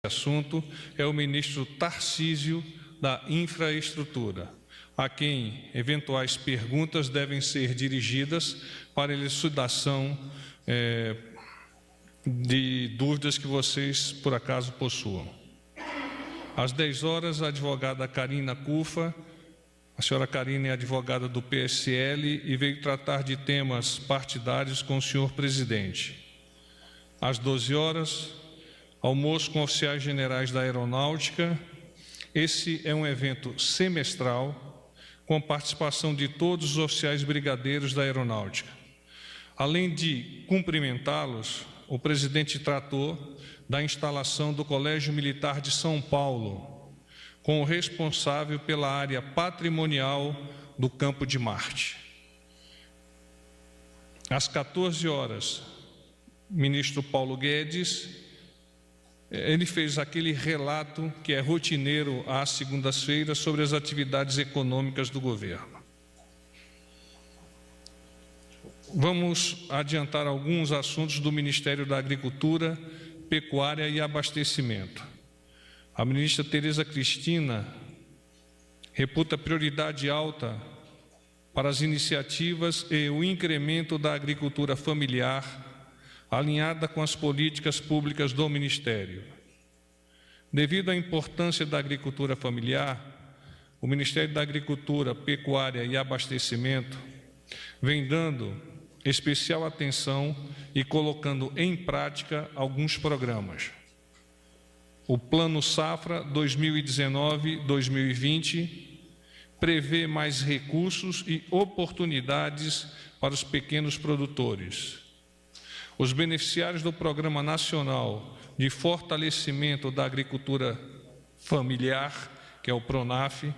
assunto é o ministro Tarcísio da Infraestrutura, a quem eventuais perguntas devem ser dirigidas para elucidação de dúvidas que vocês, por acaso, possuam. Às 10 horas, a advogada Karina Cufa. A senhora Karina é advogada do PSL e veio tratar de temas partidários com o senhor presidente. Às 12 horas, almoço com oficiais generais da Aeronáutica. Esse é um evento semestral, com participação de todos os oficiais brigadeiros da Aeronáutica. Além de cumprimentá-los, o presidente tratou da instalação do Colégio Militar de São Paulo, com o responsável pela área patrimonial do Campo de Marte. Às 14 horas, o ministro Paulo Guedes, ele fez aquele relato que é rotineiro às segundas-feiras sobre as atividades econômicas do governo. Vamos adiantar alguns assuntos do Ministério da Agricultura, Pecuária e Abastecimento. A ministra Tereza Cristina reputa prioridade alta para as iniciativas e o incremento da agricultura familiar, alinhada com as políticas públicas do Ministério. Devido à importância da agricultura familiar, o Ministério da Agricultura, Pecuária e Abastecimento vem dando especial atenção e colocando em prática alguns programas. O Plano Safra 2019-2020 prevê mais recursos e oportunidades para os pequenos produtores. Os beneficiários do Programa Nacional de Fortalecimento da Agricultura Familiar, que é o PRONAF,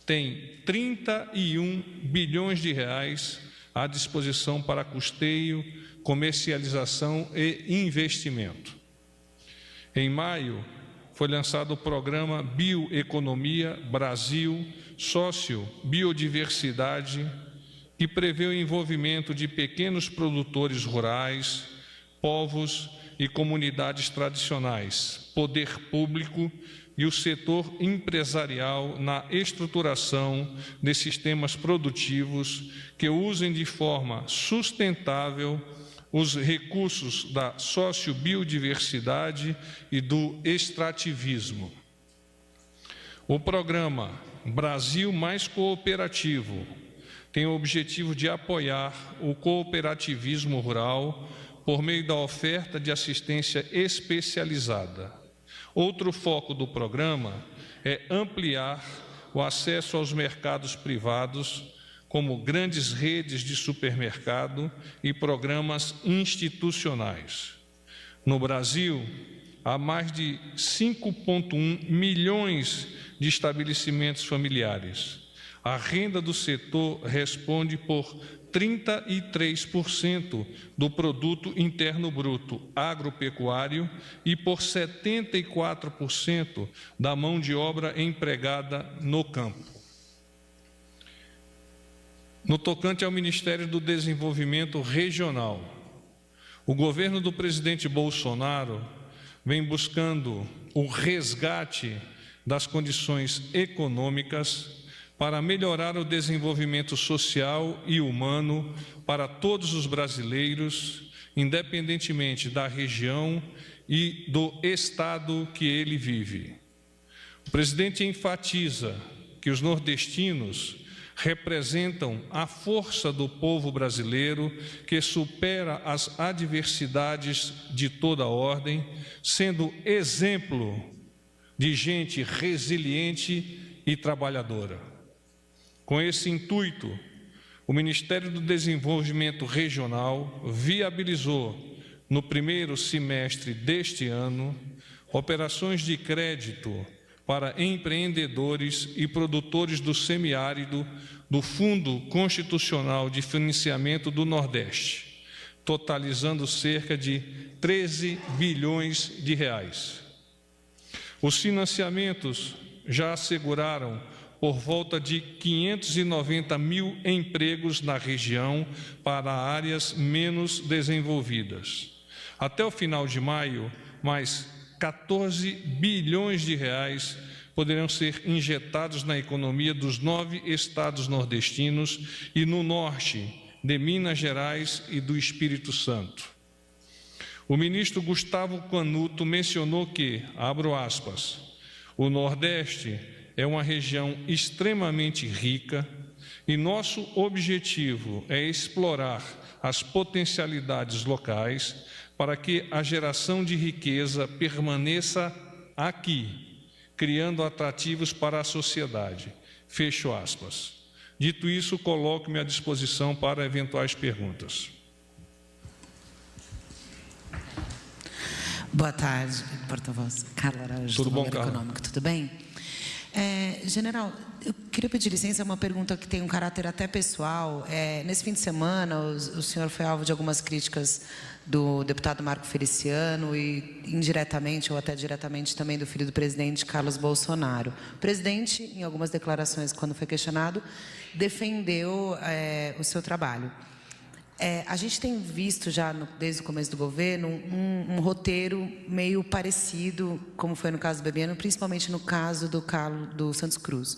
têm 31 bilhões de reais à disposição para custeio, comercialização e investimento. Em maio, foi lançado o programa Bioeconomia Brasil Sócio-Biodiversidade, que prevê o envolvimento de pequenos produtores rurais, povos e comunidades tradicionais, poder público e o setor empresarial na estruturação de sistemas produtivos que usem de forma sustentável os recursos da sociobiodiversidade e do extrativismo. O programa Brasil Mais Cooperativo tem o objetivo de apoiar o cooperativismo rural por meio da oferta de assistência especializada. Outro foco do programa é ampliar o acesso aos mercados privados, como grandes redes de supermercado e programas institucionais. No Brasil, há mais de 5,1 milhões de estabelecimentos familiares. A renda do setor responde por 33% do produto interno bruto agropecuário e por 74% da mão de obra empregada no campo. No tocante ao Ministério do Desenvolvimento Regional, o governo do presidente Bolsonaro vem buscando o resgate das condições econômicas para melhorar o desenvolvimento social e humano para todos os brasileiros, independentemente da região e do estado que ele vive. O presidente enfatiza que os nordestinos representam a força do povo brasileiro que supera as adversidades de toda ordem, sendo exemplo de gente resiliente e trabalhadora. Com esse intuito, o Ministério do Desenvolvimento Regional viabilizou, no primeiro semestre deste ano, operações de crédito para empreendedores e produtores do semiárido do Fundo Constitucional de Financiamento do Nordeste, totalizando cerca de 13 bilhões de reais. Os financiamentos já asseguraram por volta de 590 mil empregos na região para áreas menos desenvolvidas. Até o final de maio, mais 14 bilhões de reais poderão ser injetados na economia dos 9 estados nordestinos e no norte de Minas Gerais e do Espírito Santo. O ministro Gustavo Canuto mencionou que, abro aspas, o Nordeste é uma região extremamente rica e nosso objetivo é explorar as potencialidades locais para que a geração de riqueza permaneça aqui, criando atrativos para a sociedade. Fecho aspas. Dito isso, coloco-me à disposição para eventuais perguntas. Boa tarde, porta-voz. Carla Araújo, Tudo do bom, Valor Carla? Econômico. Tudo bem? General, eu queria pedir licença, é uma pergunta que tem um caráter até pessoal. Nesse fim de semana, o senhor foi alvo de algumas críticas do deputado Marco Feliciano e, indiretamente ou até diretamente, também do filho do presidente, Carlos Bolsonaro. O presidente, em algumas declarações, quando foi questionado, defendeu o seu trabalho. A gente tem visto já, desde o começo do governo, um roteiro meio parecido, como foi no caso do Bebiano, principalmente no caso do Santos Cruz.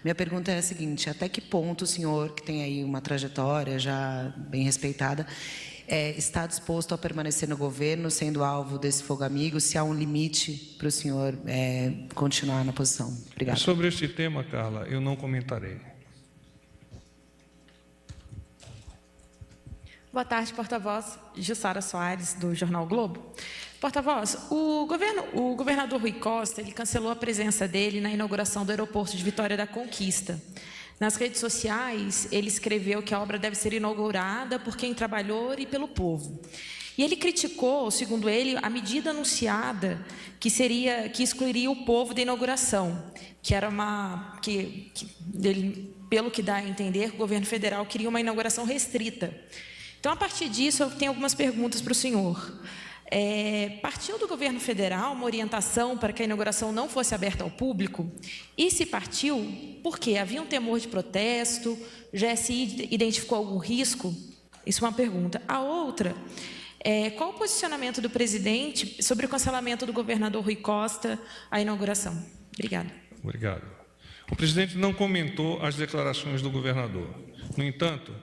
Minha pergunta é a seguinte: até que ponto o senhor, que tem aí uma trajetória já bem respeitada, está disposto a permanecer no governo, sendo alvo desse fogo amigo, se há um limite para o senhor continuar na posição? Obrigada. Sobre esse tema, Carla, eu não comentarei. Boa tarde, porta-voz. Jussara Soares, do Jornal Globo. Porta-voz, o governador Rui Costa, ele cancelou a presença dele na inauguração do aeroporto de Vitória da Conquista. Nas redes sociais, ele escreveu que a obra deve ser inaugurada por quem trabalhou e pelo povo. E ele criticou, segundo ele, a medida anunciada que excluiria o povo da inauguração, que era pelo que dá a entender, o governo federal queria uma inauguração restrita. Então, a partir disso, eu tenho algumas perguntas para o senhor. Partiu do governo federal uma orientação para que a inauguração não fosse aberta ao público? E se partiu, por quê? Havia um temor de protesto? O GSI identificou algum risco? Isso é uma pergunta. A outra, qual o posicionamento do presidente sobre o cancelamento do governador Rui Costa à inauguração? Obrigada. Obrigado. O presidente não comentou as declarações do governador. No entanto,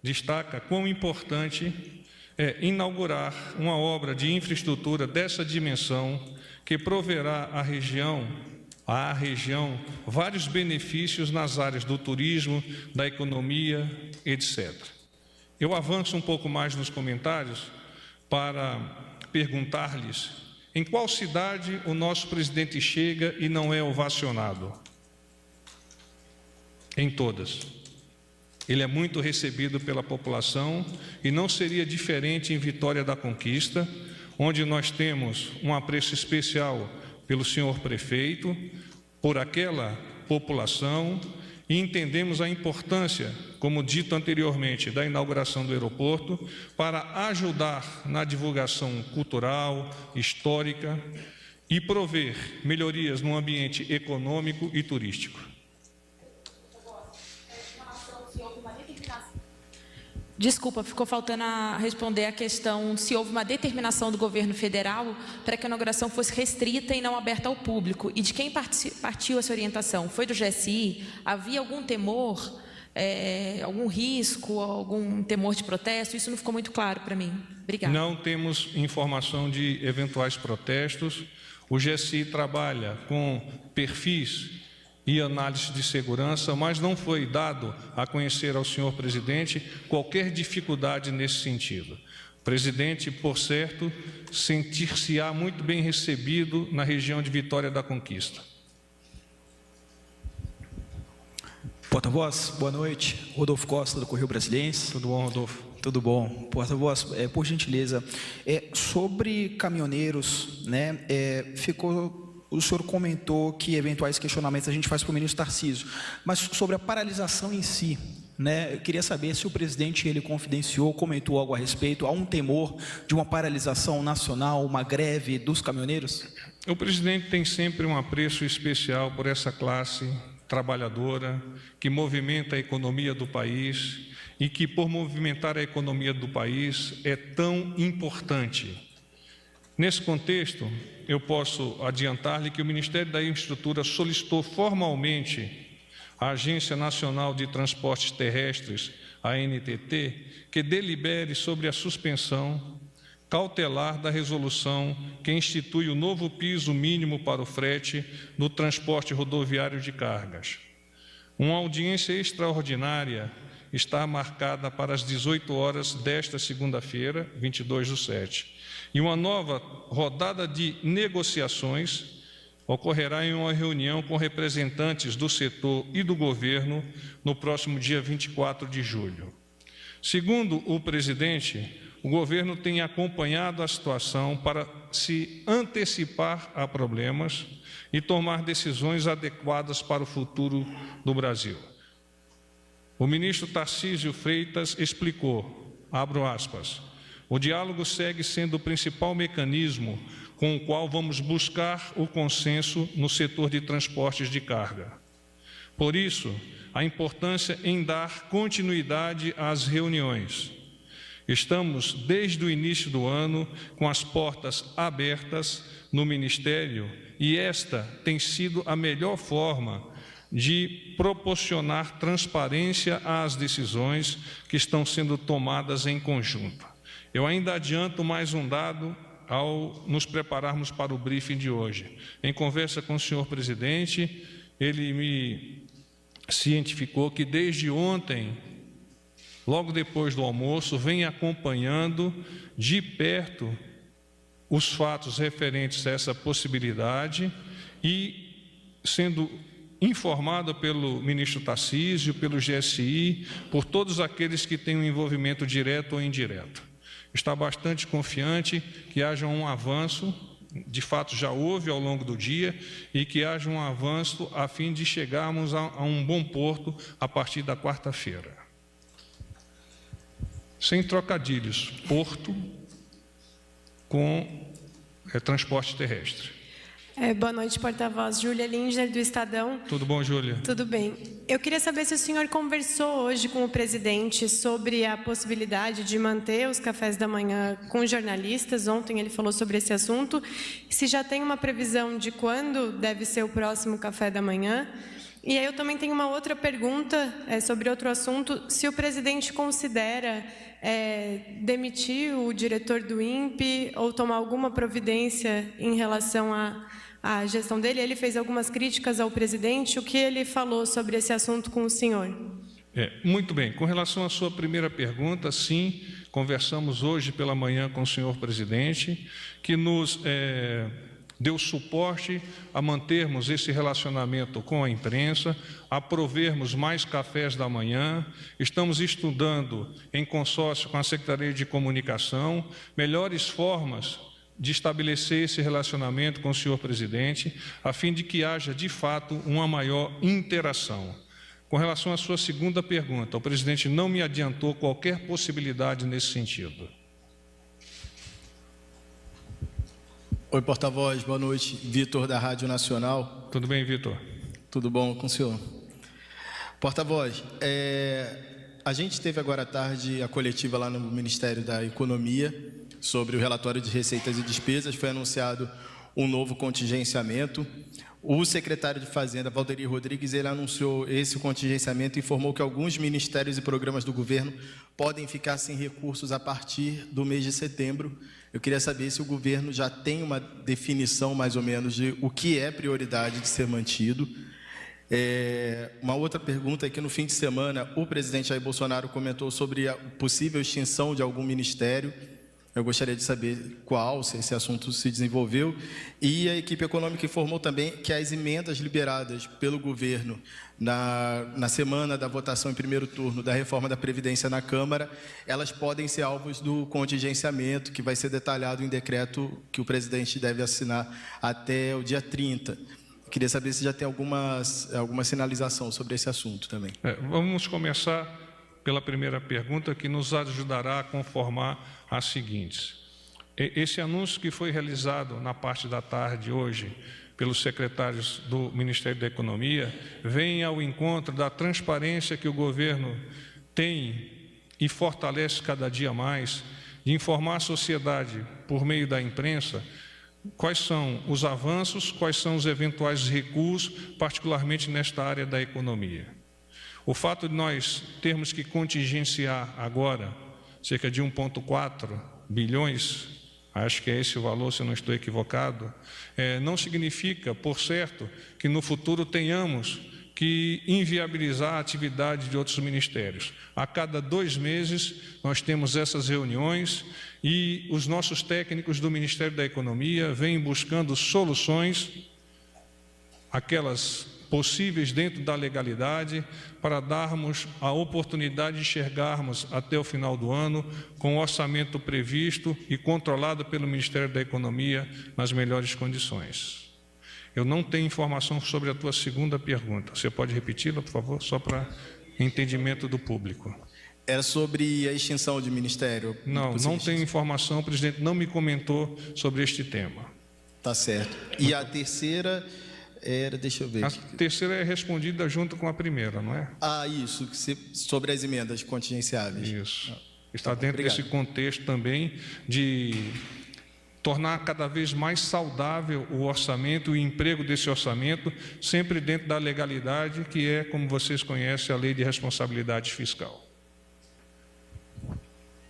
destaca quão importante é inaugurar uma obra de infraestrutura dessa dimensão que proverá à região vários benefícios nas áreas do turismo, da economia, etc. Eu avanço um pouco mais nos comentários para perguntar-lhes em qual cidade o nosso presidente chega e não é ovacionado. Em todas. Ele é muito recebido pela população e não seria diferente em Vitória da Conquista, onde nós temos um apreço especial pelo senhor prefeito, por aquela população, e entendemos a importância, como dito anteriormente, da inauguração do aeroporto para ajudar na divulgação cultural, histórica e prover melhorias no ambiente econômico e turístico. Desculpa, ficou faltando responder a questão se houve uma determinação do governo federal para que a inauguração fosse restrita e não aberta ao público. E de quem partiu essa orientação? Foi do GSI? Havia algum temor, algum risco, algum temor de protesto? Isso não ficou muito claro para mim. Obrigada. Não temos informação de eventuais protestos. O GSI trabalha com perfis e análise de segurança, mas não foi dado a conhecer ao senhor presidente qualquer dificuldade nesse sentido. O presidente, por certo, sentir-se-á muito bem recebido na região de Vitória da Conquista. Porta-voz, boa noite. Rodolfo Costa, do Correio Brasiliense. Tudo bom, Rodolfo? Tudo bom. Porta-voz, por gentileza, sobre caminhoneiros, o senhor comentou que eventuais questionamentos a gente faz para o ministro Tarcísio, mas sobre a paralisação em si, eu queria saber se o presidente ele confidenciou, comentou algo a respeito, há um temor de uma paralisação nacional, uma greve dos caminhoneiros? O presidente tem sempre um apreço especial por essa classe trabalhadora que movimenta a economia do país e que, por movimentar a economia do país, é tão importante Nesse contexto, eu posso adiantar-lhe que o Ministério da Infraestrutura solicitou formalmente à Agência Nacional de Transportes Terrestres, a ANTT, que delibere sobre a suspensão cautelar da resolução que institui o novo piso mínimo para o frete no transporte rodoviário de cargas. Uma audiência extraordinária está marcada para as 18 horas desta segunda-feira, 22/7, e uma nova rodada de negociações ocorrerá em uma reunião com representantes do setor e do governo no próximo dia 24 de julho. Segundo o presidente, o governo tem acompanhado a situação para se antecipar a problemas e tomar decisões adequadas para o futuro do Brasil. O ministro Tarcísio Freitas explicou, abro aspas, o diálogo segue sendo o principal mecanismo com o qual vamos buscar o consenso no setor de transportes de carga. Por isso, a importância em dar continuidade às reuniões. Estamos, desde o início do ano, com as portas abertas no Ministério e esta tem sido a melhor forma de proporcionar transparência às decisões que estão sendo tomadas em conjunto. Eu ainda adianto mais um dado ao nos prepararmos para o briefing de hoje. Em conversa com o senhor presidente, ele me cientificou que desde ontem, logo depois do almoço, vem acompanhando de perto os fatos referentes a essa possibilidade e sendo informado pelo ministro Tarcísio, pelo GSI, por todos aqueles que têm um envolvimento direto ou indireto. Está bastante confiante que haja um avanço, de fato já houve ao longo do dia, e que haja um avanço a fim de chegarmos a um bom porto a partir da quarta-feira. Sem trocadilhos, porto com transporte terrestre. Boa noite, porta-voz. Júlia Linger, do Estadão. Tudo bom, Júlia? Tudo bem. Eu queria saber se o senhor conversou hoje com o presidente sobre a possibilidade de manter os cafés da manhã com jornalistas. Ontem ele falou sobre esse assunto. Se já tem uma previsão de quando deve ser o próximo café da manhã. E aí eu também tenho uma outra pergunta sobre outro assunto. Se o presidente considera demitir o diretor do INPE ou tomar alguma providência em relação à gestão dele. Ele fez algumas críticas ao presidente. O que ele falou sobre esse assunto com o senhor? Muito bem. Com relação à sua primeira pergunta, sim, conversamos hoje pela manhã com o senhor presidente, que nos deu suporte a mantermos esse relacionamento com a imprensa, a provermos mais cafés da manhã. Estamos estudando, em consórcio com a Secretaria de Comunicação, melhores formas de estabelecer esse relacionamento com o senhor presidente, a fim de que haja, de fato, uma maior interação. Com relação à sua segunda pergunta, o presidente não me adiantou qualquer possibilidade nesse sentido. Oi, porta-voz, boa noite. Vitor, da Rádio Nacional. Tudo bem, Vitor? Tudo bom com o senhor? Porta-voz, a gente teve agora à tarde a coletiva lá no Ministério da Economia sobre o relatório de receitas e despesas. Foi anunciado um novo contingenciamento. O secretário de Fazenda, Valderi Rodrigues, ele anunciou esse contingenciamento e informou que alguns ministérios e programas do governo podem ficar sem recursos a partir do mês de setembro. Eu queria saber se o governo já tem uma definição, mais ou menos, de o que é prioridade de ser mantido. Uma outra pergunta é que no fim de semana o presidente Jair Bolsonaro comentou sobre a possível extinção de algum ministério. Eu gostaria de saber qual, se esse assunto se desenvolveu. E a equipe econômica informou também que as emendas liberadas pelo governo na semana da votação em primeiro turno da reforma da Previdência na Câmara, elas podem ser alvos do contingenciamento, que vai ser detalhado em decreto que o presidente deve assinar até o dia 30. Eu queria saber se já tem alguma sinalização sobre esse assunto também. Vamos começar pela primeira pergunta, que nos ajudará a conformar as seguintes. Esse anúncio que foi realizado na parte da tarde hoje pelos secretários do Ministério da Economia vem ao encontro da transparência que o governo tem e fortalece cada dia mais de informar a sociedade por meio da imprensa quais são os avanços, quais são os eventuais recuos, particularmente nesta área da economia. O fato de nós termos que contingenciar agora cerca de 1,4 bilhões, acho que é esse o valor, se eu não estou equivocado, não significa, por certo, que no futuro tenhamos que inviabilizar a atividade de outros ministérios. A cada 2 meses, nós temos essas reuniões e os nossos técnicos do Ministério da Economia vêm buscando soluções, aquelas possíveis dentro da legalidade, para darmos a oportunidade de chegarmos até o final do ano com o orçamento previsto e controlado pelo Ministério da Economia nas melhores condições. Eu não tenho informação sobre a tua segunda pergunta. Você pode repeti-la, por favor, só para entendimento do público. Era sobre a extinção de ministério? Não tenho informação, o presidente não me comentou sobre este tema. Tá certo. E a terceira... deixa eu ver. A terceira é respondida junto com a primeira, não é? Isso, sobre as emendas contingenciáveis. Isso. Está dentro desse contexto também de tornar cada vez mais saudável o orçamento e o emprego desse orçamento, sempre dentro da legalidade, que é, como vocês conhecem, a Lei de Responsabilidade Fiscal.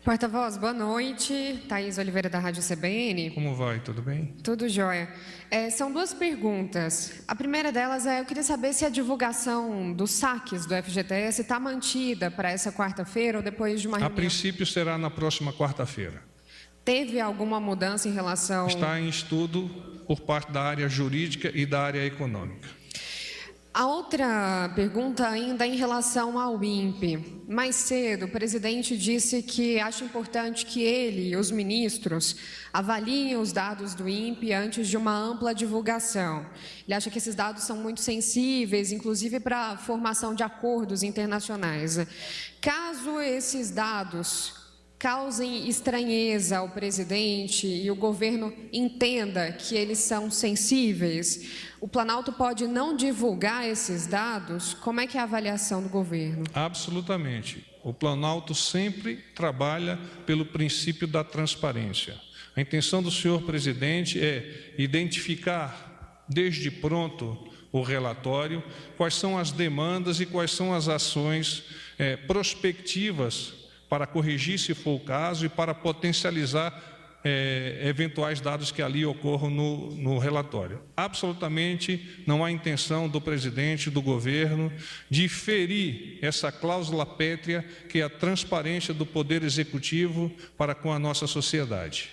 Porta-voz, boa noite. Thaís Oliveira, da Rádio CBN. Como vai? Tudo bem? Tudo jóia. São 2 perguntas. A primeira delas eu queria saber se a divulgação dos saques do FGTS está mantida para essa quarta-feira ou depois de uma reunião. A princípio será na próxima quarta-feira. Teve alguma mudança em relação... Está em estudo por parte da área jurídica e da área econômica. A outra pergunta ainda em relação ao INPE. Mais cedo, o presidente disse que acha importante que ele e os ministros avaliem os dados do INPE antes de uma ampla divulgação. Ele acha que esses dados são muito sensíveis, inclusive para a formação de acordos internacionais. Caso esses dados causem estranheza ao presidente e o governo entenda que eles são sensíveis, o Planalto pode não divulgar esses dados? Como é que é a avaliação do governo? Absolutamente. O Planalto sempre trabalha pelo princípio da transparência. A intenção do senhor presidente é identificar desde pronto o relatório, quais são as demandas e quais são as ações prospectivas para corrigir, se for o caso, e para potencializar eventuais dados que ali ocorram no relatório. Absolutamente não há intenção do presidente, do governo, de ferir essa cláusula pétrea que é a transparência do Poder Executivo para com a nossa sociedade.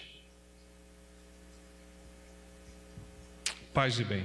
Paz e bem.